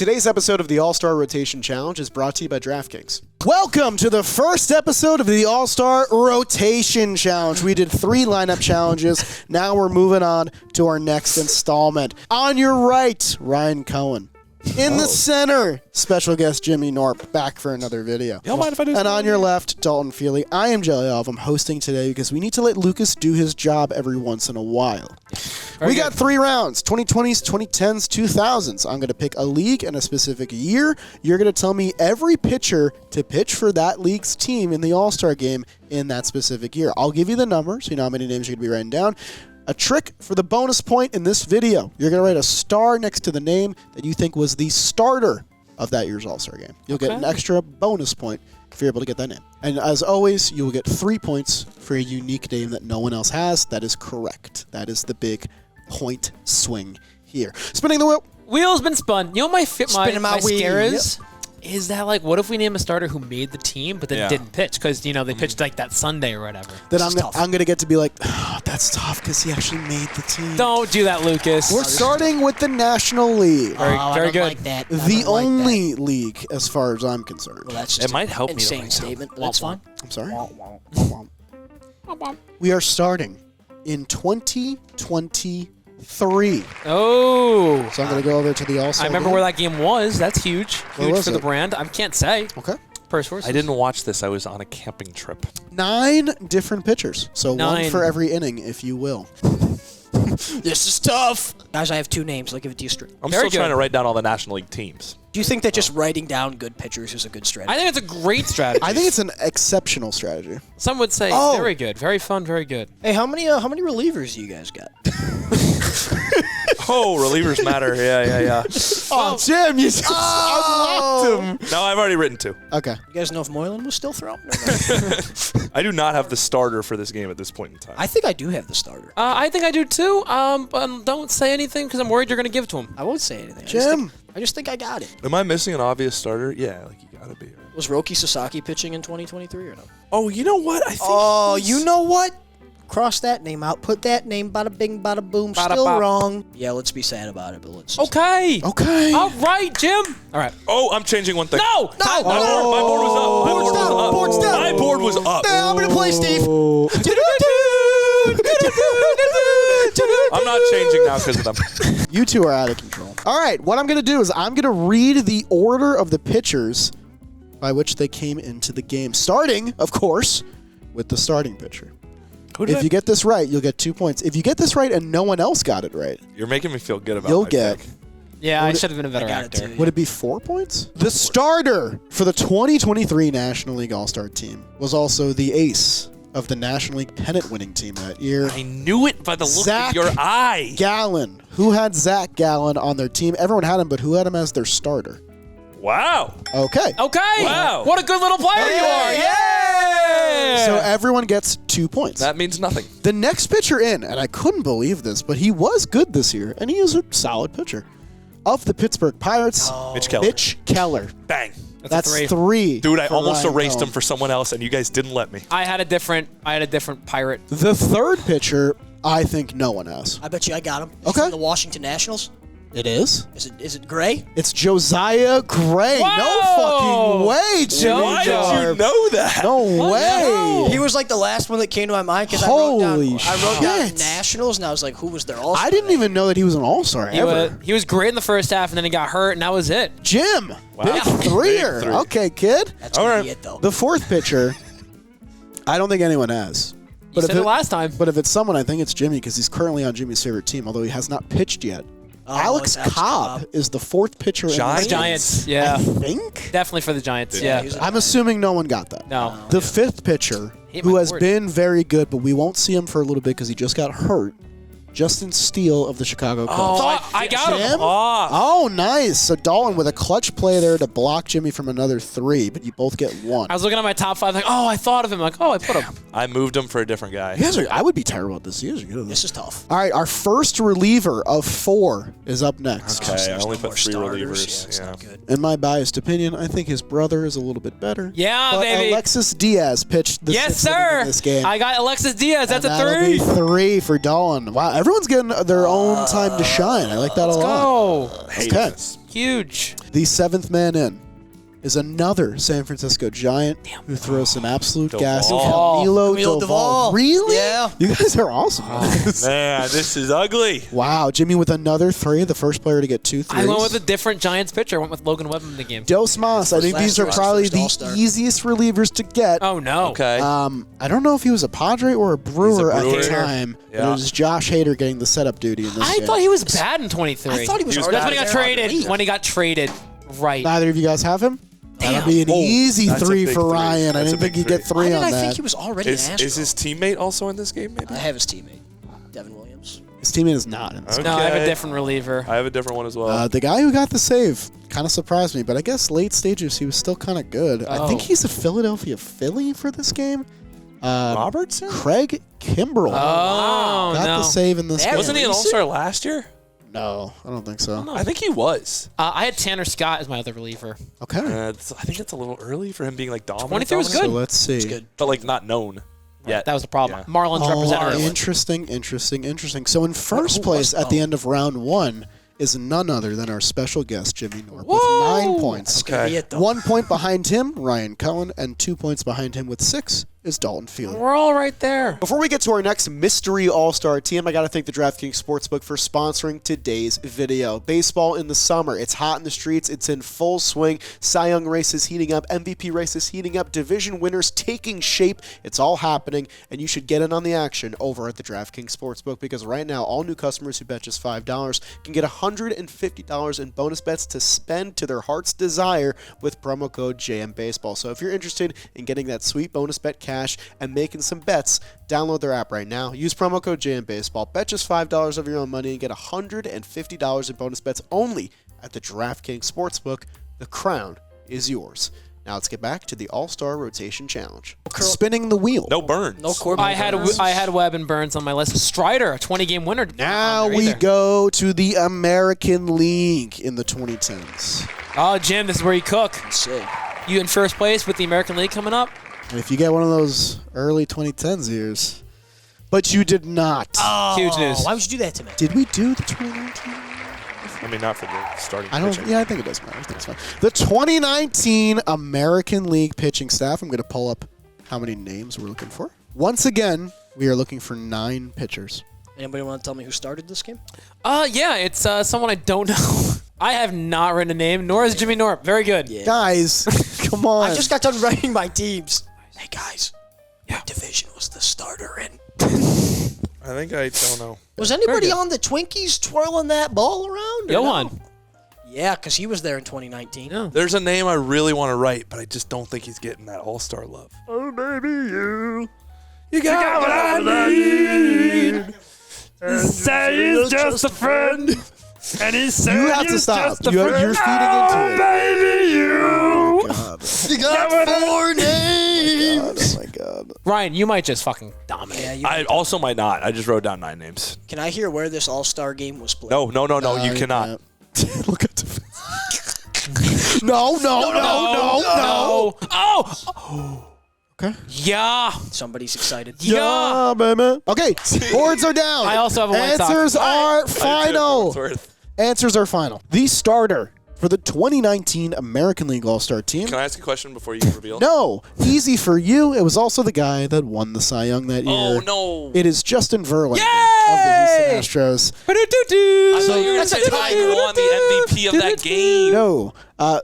Today's episode of the All-Star Rotation Challenge is brought to you by DraftKings. Welcome to the first episode of the All-Star Rotation Challenge. We did 3 lineup challenges. Now we're moving on to our next installment. On your right, Ryan Cohen. In the center, special guest Jimmy Knorp, back for another video. You don't mind if I do And on your left, Dalton Feely. I am Jelly Olive. I'm hosting today because we need to let Lucas do his job every once in a while. We got 3 rounds, 2020s, 2010s, 2000s. I'm going to pick a league and a specific year. You're going to tell me every pitcher to pitch for that league's team in the All-Star game in that specific year. I'll give you the numbers, so you know how many names you're going to be writing down. A trick for the bonus point in this video. You're going to write a star next to the name that you think was the starter of that year's All-Star game. You'll get an extra bonus point if you're able to get that name. And as always, you will get 3 points for a unique name that no one else has. That is correct. That is the big point swing here. Spinning the wheel. Wheel's been spun. You know my scare is? Yep. Is that like, what if we name a starter who made the team but then didn't pitch? Because, you know, they pitched like that Sunday or whatever. Then I'm going to get to be like, oh, that's tough because he actually made the team. Don't do that, Lucas. We're starting with the National League. Very good. Like that. The only league as far as I'm concerned. Well, that's just It might help me to insane find statement, but that's fine. I'm sorry? We are starting in 2023. Oh. So I'm going to go over to the All-Star I remember game. where that game was. That's huge. Where Huge was for the it? brand. I can't say. Okay. Per sources. I didn't watch this. I was on a camping trip. 9 different pitchers. So 9. 1 for every inning, if you will. This is tough. Guys, I have 2 names. I'll give it to you straight. I'm Very still trying good. to write down all the National League teams. Do you think that just writing down good pitchers is a good strategy? I think it's a great strategy. I think it's an exceptional strategy. Some would say Oh. very good. Very fun. Very good. Hey, how many relievers do you guys got? Oh, relievers matter. Yeah. Oh, Jim, you just unlocked him. No, I've already written 2. Okay. You guys know if Moylan was still throwing? I do not have the starter for this game at this point in time. I think I do have the starter. I think I do too. But don't say anything because I'm worried you're going to give it to him. I won't say anything. Jim. I just think I got it. Am I missing an obvious starter? Yeah, like you gotta be. Right? Was Roki Sasaki pitching in 2023 or no? Oh, you know what? I think. Oh, you know what? Cross that name out. Put that name. Bada bing, bada boom. Bada Still bop. wrong. Yeah, let's be sad about it, but let's. Okay. Okay. All right, Jim. All right. Oh, I'm changing one thing. No. My board was up. Board's down. My board was up. I'm gonna play, Steve. I'm not changing now because of them. You two are out of control. All right, what I'm going to do is I'm going to read the order of the pitchers by which they came into the game, starting, of course, with the starting pitcher. If you get this right, you'll get 2 points. If you get this right and no one else got it right, You're making me feel good about you'll my get... pick. Yeah, I should have been a better got it actor. too. Would it be 4 points? The starter for the 2023 National League All-Star team was also the ace of the National League pennant-winning team that year. I knew it by the look Zach of your eye. Gallen. Who had Zach Gallen on their team? Everyone had him, but who had him as their starter? Wow. Okay. Okay. Wow. What a good little player you are. Yeah. So everyone gets 2 points. That means nothing. The next pitcher in, and I couldn't believe this, but he was good this year, and he is a solid pitcher. Of the Pittsburgh Pirates, Mitch Keller. Mitch Keller. Bang. That's a 3. Dude, I for almost Ryan erased Cohen. him for someone else, and you guys didn't let me. I had a different pirate. The third pitcher, I think no one has. I bet you I got him. Okay. From the Washington Nationals. It is? Is it Gray? It's Josiah Gray. Whoa! No fucking way, Jimmy Why did Jarb. you know that? No way. He was like the last one that came to my mind because I Holy wrote down shit. Nationals, and I was like, who was their all-star? I didn't even know that he was an all-star ever. He was great in the first half, and then he got hurt, and that was it. Jim, Wow. big threer. Big three. Okay, kid. That's gonna Alright. be it, though. The fourth pitcher, I don't think anyone has. You said it last time. But if it's someone, I think it's Jimmy because he's currently on Jimmy's favorite team, although he has not pitched yet. Alex it's Alex Cobb Cobb. is the fourth pitcher in Giants. the Giants. Yeah. I think. Definitely for the Giants. Yeah, Yeah. he was a- I'm assuming no one got that. No. The fifth pitcher, Hate who my has board. been very good, but we won't see him for a little bit because he just got hurt, Justin Steele of the Chicago Cubs. Oh, I got him. Jim? Oh, nice. So Dalton with a clutch play there to block Jimmy from another 3, but you both get 1. I was looking at my top 5, like, oh, I thought of him. Like, oh, I put him. I moved him for a different guy. You guys are, I would be terrible at this. You guys are good at This this. is tough. All right, our first reliever of 4 is up next. Okay, I There's only no put more 3 starters. relievers. Yeah, it's Yeah. not good. In my biased opinion, I think his brother is a little bit better. Yeah, But baby. Alexis Diaz pitched the Yes, sixth inning sir. of this game. I got Alexis Diaz. That's And a that'll 3. be 3 for Dalton. Wow, Everyone's getting their own time to shine. I like that a lot. Oh, Okay. huge. The seventh man in is another San Francisco Giant who throws some absolute gas. Camilo Camilo Doval. Doval. Really? Yeah. You guys are awesome. Man, this is ugly. Wow. Jimmy with another 3, the first player to get 2 threes. I went with a different Giants pitcher. I went with Logan Webb in the game. Dos Mas. I think these are probably the easiest relievers to get. Oh, no. Okay. I don't know if he was a Padre or a Brewer, at the time, but it Yeah. was Josh Hader getting the setup duty in this I game. thought he was bad in 23. I thought he was was already That's when he got there. traded. When he got traded. Right. Neither of you guys have him? That'll be an Oh, easy that's a 3 big for three. Ryan. I That's a didn't think big you'd get three. 3 Why on did I that. think he was already Is an Astro? his teammate also in this game, maybe? I have his teammate, Devin Williams. His teammate is not in this Okay. No, I have a different reliever. I have a different one as well. The guy who got the save kind of surprised me, but I guess late stages he was still kind of good. I think Oh. he's a Philadelphia Philly for this game. Robertson? Craig Kimbrell Oh, got no. the save in this game. Wasn't he an All-Star last year? No, I don't think so. I think he was. I had Tanner Scott as my other reliever. Okay. I think that's a little early for him being like dominant. 23 was So good. let's see. Good. But like not known yet. That was the problem. Yeah. Marlins representative. Interesting. So in first place at the end of round 1 is none other than our special guest, Jimmy Knorp, with 9 points. Okay. Be it, though. 1 point behind him, Ryan Cohen, and 2 points behind him with 6 is Dalton Field. We're all right there. Before we get to our next mystery all-star team, I got to thank the DraftKings Sportsbook for sponsoring today's video. Baseball in the summer. It's hot in the streets. It's in full swing. Cy Young race is heating up. MVP race is heating up. Division winners taking shape. It's all happening, and you should get in on the action over at the DraftKings Sportsbook because right now, all new customers who bet just $5 can get $150 in bonus bets to spend to their heart's desire with promo code JMBaseball. So if you're interested in getting that sweet bonus bet cash and making some bets, download their app right now. Use promo code JMBaseball. Bet just $5 of your own money and get $150 in bonus bets only at the DraftKings Sportsbook. The crown is yours. Now let's get back to the All-Star Rotation Challenge. Spinning the wheel. No Burns. No Corbin. I had Webb and Burns on my list. Strider, a 20-game winner. Now Not on there we either. go to the American League in the 2010s. Oh, Jim, this is where you cook. Sick. You in first place with the American League coming up? And if you get one of those early 2010s years, but you did not. Huge news. Why would you do that to me? Did we do the 2019? I mean, not for the starting I don't. pitching. Yeah, I think it does matter. I think it's fine. The 2019 American League pitching staff. I'm going to pull up how many names we're looking for. Once again, we are looking for 9 pitchers. Anybody want to tell me who started this game? Yeah, it's someone I don't know. I have not written a name, nor has Jimmy Knorp. Very good. Yeah. Guys, come on. I just got done writing my teams. Hey guys, what division was the starter in? I think I don't know. Was anybody good. on the Twinkies twirling that ball around? or Johan. no? Yeah, because he was there in 2019. Yeah. There's a name I really want to write, but I just don't think he's getting that All-Star love. Oh, baby, you got what I need. Say he's just a friend, and he said You have to he's stop. just a You're friend. feeding into Oh, it. baby, you. God. You got 4 names. Oh my God. Ryan, you might just fucking dominate. Yeah, I also might not. I just wrote down 9 names. Can I hear where this All-Star game was played? No, you cannot. can't. Look at the. No. Oh! Okay. Yeah. Somebody's excited. Yeah. baby. Okay, boards are down. I also have a White Sox. Answers are final. Answers are final. The starter for the 2019 American League All-Star team. Can I ask a question before you reveal? No, easy for you. It was also the guy that won the Cy Young that year. Oh, no. It is Justin Verlander Yay! of the Houston Astros. I thought you were going to That's say a Tiger won the MVP of that game. No,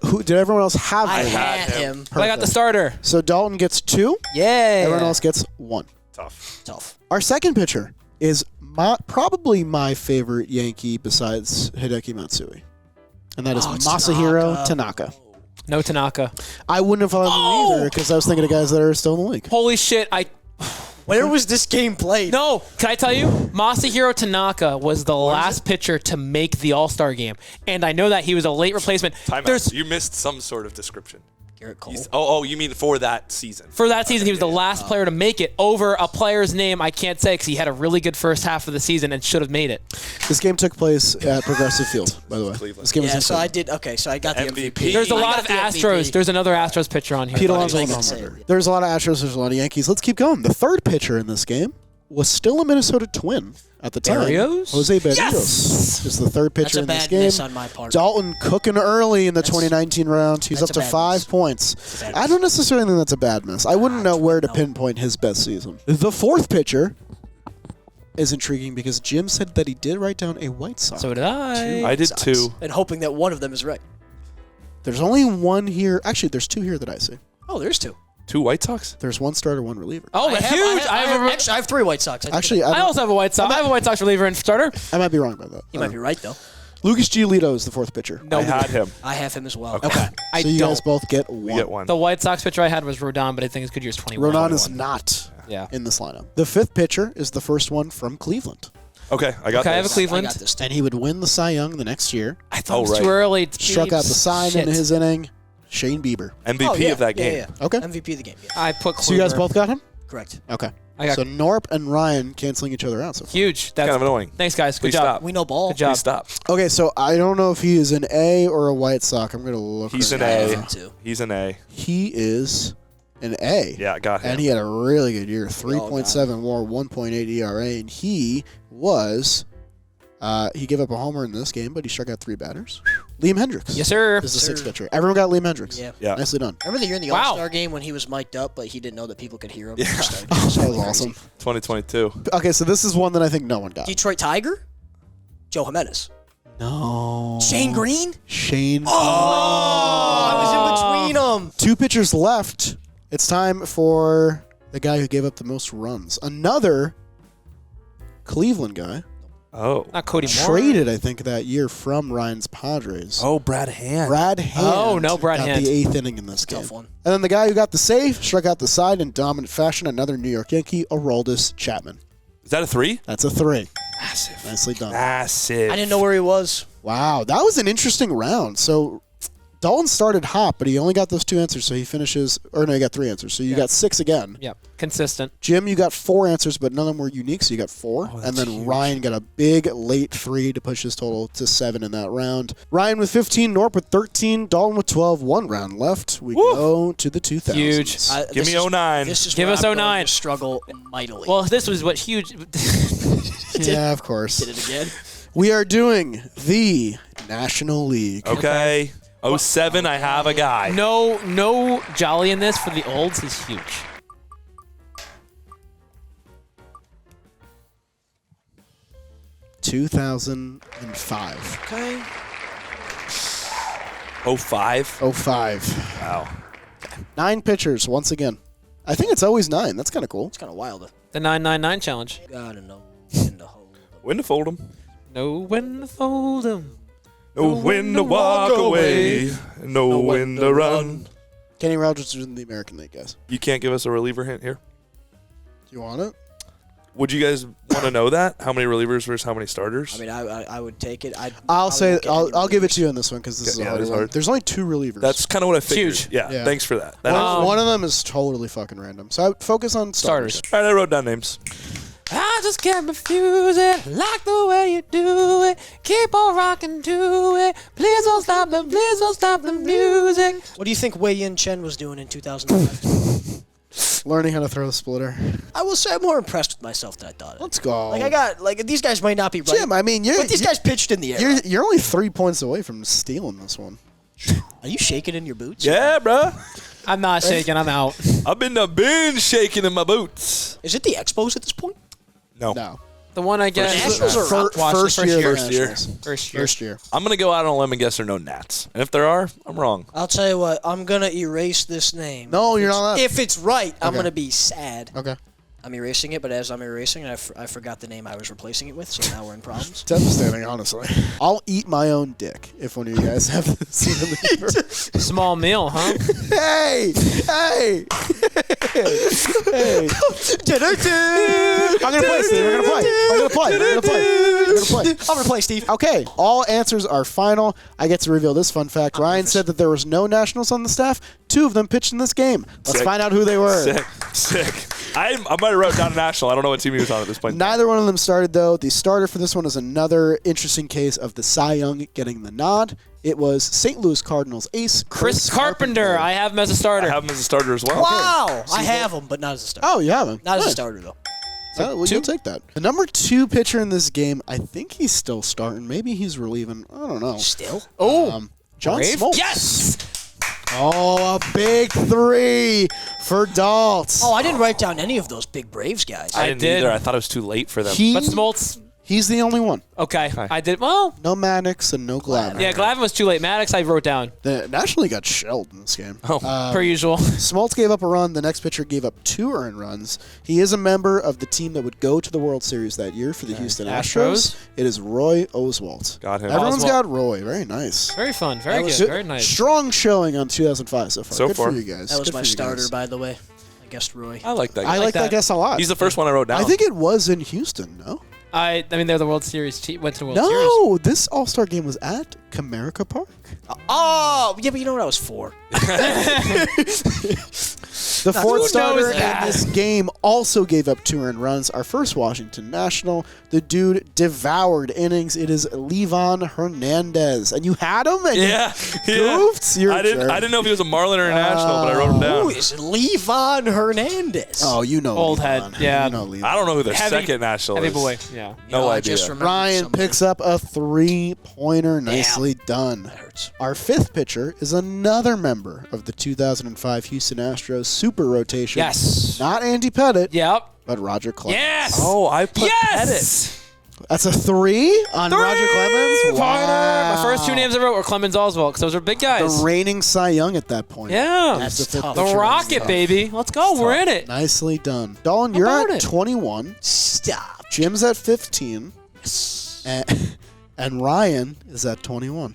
who did everyone else have? I him? had him. But I got the starter. So Dalton gets 2. Yay. Everyone else gets 1. Tough. Our second pitcher is probably my favorite Yankee besides Hideki Matsui. And that is it's Masahiro Tanaka. No Tanaka. I wouldn't have thought of him either because I was thinking of guys that are still in the league. Holy shit. Where was this game played? No, can I tell you? Masahiro Tanaka was the last pitcher to make the All-Star game. And I know that he was a late replacement. Time out. You missed some sort of description. Garrett Cole. You mean for that season? For that season, he was the last player to make it over a player's name I can't say because he had a really good first half of the season and should have made it. This game took place at Progressive Field, by the way. Cleveland. This game was Yeah, in so I Cleveland. did. Okay, so I got the MVP. MVP. There's a I lot got of the Astros. MVP. There's another Astros pitcher on here. Pete I Alonso thought and he was home gonna run. say it. There's a lot of Astros. There's a lot of Yankees. Let's keep going. The third pitcher in this game was still a Minnesota Twin at the time. Berrios? Jose Berrios Yes! is the third pitcher in That's a this bad game. miss on my part. Dalton cooking early in the 2019 round. He's up that's a to bad 5 miss. points. a bad I don't necessarily think that's a bad miss. I wouldn't know where to pinpoint his best season. The fourth pitcher is intriguing because Jim said that he did write down a White Sox. So did I. I did Sucks. too. And hoping that one of them is right. There's only one here. Actually, there's two here that I see. Oh, there's two. 2 White Sox? There's one starter, one reliever. Oh, I huge. have 3 White Sox. Actually, I also have a White Sox. I have a White Sox reliever and starter. I might be wrong about that. You might be right, though. Lucas Giolito is the fourth pitcher. No, I had him. I have him as well. Okay. I So you don't. guys both get We one. get one. The White Sox pitcher I had was Rodon, but I think his good year is 21. Rodon is not Yeah. in this lineup. The fifth pitcher is the first one from Cleveland. Okay, I got Okay, I have a this. Cleveland. I got this. And he would win the Cy Young the next year. I thought Oh, it was right. too early. Struck out the sign in Shit. his inning. Shane Bieber. MVP Oh, yeah, of that yeah, game. yeah. Okay. MVP of the game. Yeah. I put Kluber. So you guys both got him? Correct. Okay. I got So Knorp and Ryan canceling each other out so far. huge. That's Kind of annoying. Thanks, guys. Good Please job. stop. We know ball. Good job. Please stop. Okay, so I don't know if he is an A or a White Sox. I'm going to look. He's right an I have A. him too. He's an A. He is an A. Yeah, I got him. And he had a really good year. all got 3.7 WAR, 1.8 ERA. And he was, he gave up a homer in this game, but he struck out 3 batters. Liam Hendricks. Yes, sir. Is the Sir. sixth pitcher. Everyone got Liam Hendricks. Yeah. Yeah. Nicely done. Remember the year in the Wow. All-Star game when he was mic'd up, but he didn't know that people could hear him? Yeah. That was awesome. 2022. Okay, so this is one that I think no one got. Detroit Tiger? Joe Jimenez. No. Shane Green? Shane. Oh, I was in between them. 2 pitchers left. It's time for the guy who gave up the most runs. Another Cleveland guy. Oh. Not Cody Moore. Traded, I think, that year from Ryan's Padres. Oh, Brad Hand. Brad Hand. Oh, no, Brad got Hand. the 8th inning in this game. Tough one. And then the guy who got the save, struck out the side in dominant fashion, another New York Yankee, Aroldis Chapman. Is that a 3? That's a 3. Massive. Nicely done. Massive. I didn't know where he was. Wow, that was an interesting round. So Dalton started hot, but he only got those 2 answers, so he finishes, or no, he got 3 answers, so you got 6 again. Yep. Consistent. Jim, you got 4 answers, but none of them were unique, so you got 4. Oh, and that's then huge. Ryan got a big late 3 to push his total to 7 in that round. Ryan with 15, Knorp with 13, Dalton with 12. 1 round left. We go to the 2000s. Huge. Give me 09. This is Give where us I'm going 09. to struggle mightily. Well, this was what huge. Yeah, of course. Did it again. We are doing the National League. Okay. 07, I have a guy. no jolly in this for the olds. He's huge. $2,005. Okay. 05. 05. Wow. 9 pitchers once again. I think it's always 9. That's kind of cool. It's kind of wild. The 999 challenge. Gotta know when to hold. When to fold him. Know when to fold 'em. Know when to walk away. Know when to run. Kenny Rogers is in the American League, guys. You can't give us a reliever hint here? Do you want it? Would you guys want to know that? How many relievers versus how many starters? I mean, I would take it. I'll give it to you on this one because this is a Yeah, hard it is one. hard. There's only 2 relievers. That's kind of what I figured. huge. Yeah, Yeah. thanks for that. That one, is- one of them is totally fucking random. So I would focus on starters. Starters. All right, I wrote down names. I just can't refuse it. Like the way you do it. Keep on rocking to it. Please don't stop the music. What do you think Wei Yin Chen was doing in 2005? Learning how to throw the splitter. I will say I'm more impressed with myself than I thought. Let's go. These guys might not be right. Jim, I mean, but these guys pitched in the air. you're only 3 points away from stealing this one. Are you shaking in your boots? Yeah, bruh. I'm not shaking. I'm out. I've been shaking in my boots. Is it the Expos at this point? No. No. The one I get. Nationals are Fir- up. first year. First year. First year. First year. I'm going to go out on a limb and guess there are no Nats. And if there are, I'm wrong. I'll tell you what. I'm gonna erase this name. No, you're not. If it's right, I'm Okay. gonna be sad. Okay. I'm erasing it, but as I'm erasing it, I forgot the name I was replacing it with, so now we're in problems. Devastating, honestly. I'll eat my own dick if one of you guys have this reliever. Small meal, huh? Hey! Hey! Hey! I'm gonna play, Steve. We're gonna play. We're gonna play. We're gonna play. We're gonna play. I'm gonna play Steve. Okay, all answers are final. I get to reveal this fun fact. Ryan said that there was no Nationals on the staff. 2 of them pitched in this game. Let's Sick. find out who they were. Sick. I might have wrote down a national. I don't know what team he was on at this point. Neither one of them started, though. The starter for this one is another interesting case of the Cy Young getting the nod. It was St. Louis Cardinals ace Chris Carpenter. I have him as a starter. I have him as a starter as well. Wow, I have him, but not as a starter. Oh, you have him. Not as a Good. starter though. You'll take that. The number 2 pitcher in this game, I think he's still starting. Maybe he's relieving. I don't know. Still? John Brave? Smoltz. Yes! Oh, a big 3 for Dalt. Oh, I didn't write down any of those big Braves guys. I didn't did. either. I thought it was too late for them. But Smoltz, He's the only one. okay. I did, well, No Maddox and no Glavine. yeah, Glavine was too late. Maddox, I wrote down, The National League got shelled in this game. per usual. Smoltz gave up a run. The next pitcher gave up 2 earned runs. He is a member of the team that would go to the World Series that year for the Houston Astros. It is Roy Oswalt. Got him. Everyone's Oswalt. got Roy. Very nice. Very fun. Very That was good. Very nice. Strong showing on 2005 so far. So Good far. for you guys. That was Good my for you starter, guys. by the way. I guessed Roy. I like that. I like that guess a lot. He's the first one I wrote down. I think it was in Houston, no? I mean, they're the World Series. Went to the World Series. No, this All-Star game was at Comerica Park. Oh, yeah, but you know what I was for? The fourth knows starter in that? this game also gave up 2 earned runs. Our first Washington National. The dude devoured innings. It is Levon Hernandez. And you had him? And Yeah. you goofed? You're I a didn't jerk. I didn't know if he was a Marlin or a National, but I wrote him Who down. is Levon Hernandez? Oh, you know Old Levon. head, yeah. You know Levon. I don't know who the Heavy- second National Heavy is. boy. Yeah. No I idea. just remembered Ryan somebody. picks up a 3-pointer. Nicely done. That hurts. Our 5th pitcher is another member of the 2005 Houston Astros super rotation. Yes. Not Andy Pettit, Yep. but Roger Clemens. Yes. Oh, I put Yes. That's a 3 on Roger Clemens. My first 2 names I wrote were Clemens Oswalt because those are big guys. The reigning Cy Young at that point. Yeah. That's That's tough. The Rocket, baby. Let's go. We're in it. Nicely done. Dalton, you're about at it? 21. Stop. Jim's at 15. And Ryan is at 21.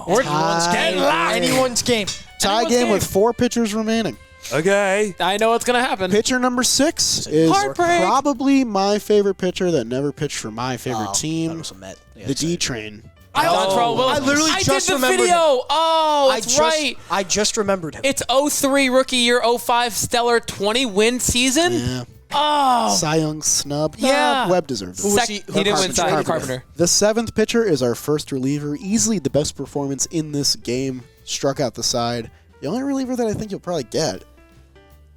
We're Anyone's game. Anyone's game. Tie Anyone's game game. with 4 pitchers remaining. Okay. I know what's going to happen. Pitcher number 6 is Heartbreak. probably my favorite pitcher that never pitched for my favorite That team, was a Met. Yeah, the it's a- D-Train. Dontrell Wilson. I literally I just did the remembered video. him. Oh, that's right. I just remembered him. It's 03 rookie year, 05 stellar 20 win season. Yeah. Oh. Cy Young snub. Yeah. Webb deserved it. He didn't win Cy. Carpenter. The 7th pitcher is our first reliever. Easily the best performance in this game. Struck out the side. The only reliever that I think you'll probably get.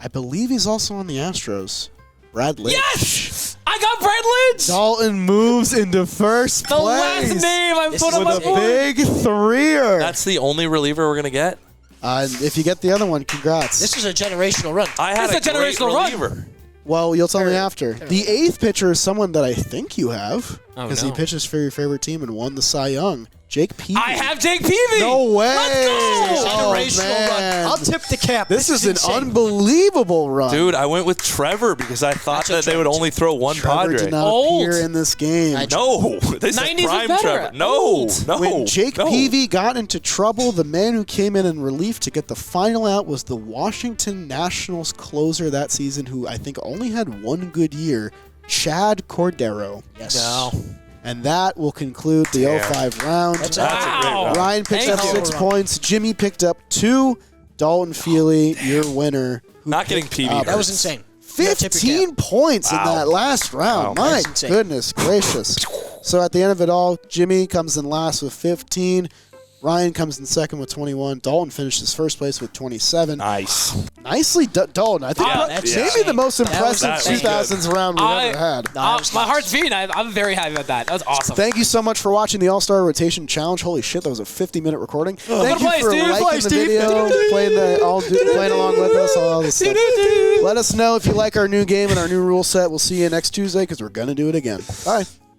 I believe he's also on the Astros. Brad Lynch. Yes! I got Brad Lynch! Dalton moves into first The place. last name I put on my with a board. big 3-er. That's the only reliever we're going to get? If you get the other one, congrats. This is a generational run. I had That's a a great generational run. reliever. Well, you'll tell me after. The 8th pitcher is someone that I think you have Oh, because he no. pitches for your favorite team and won the Cy Young. Jake Peavy. I have Jake Peavy. No way. Let's go. Oh, Generational man. run. I'll tip the cap. This is an insane. unbelievable run. Dude, I went with Trevor because I thought That's a that they would Trevor. only throw one Trevor Padre. did not Old. appear in this game. No, this is 90s was prime better. Trevor. No, Old. no. When Jake no. Peavy got into trouble, the man who came in relief to get the final out was the Washington Nationals closer that season, who I think only had one good year, Chad Cordero. Yes. No. And that will conclude the Damn. 05 round. That's That's a great Wow. run. Ryan picked Thank up you. 6 points. Jimmy picked up 2. Dalton Feely, your winner. who Not getting picked Peavy. up That was insane. You gotta tip your 15 points in Wow. that last round. Wow. My That's insane. goodness gracious. So at the end of it all, Jimmy comes in last with 15. Ryan comes in second with 21. Dalton finishes first place with 27. Nice. Nicely done, Dalton. I think Yeah, maybe that's the most That was impressive insane. 2000s round we've ever had. My heart's beating. I'm very happy about that. That was awesome. Thank you so much for watching the All-Star Rotation Challenge. Holy shit, that was a 50-minute recording. Thank you play, for Steve. liking Play, the Steve. video, playing along with us, all this stuff. Let us know if you like our new game and our new rule set. We'll see you next Tuesday because we're going to do it again. Bye.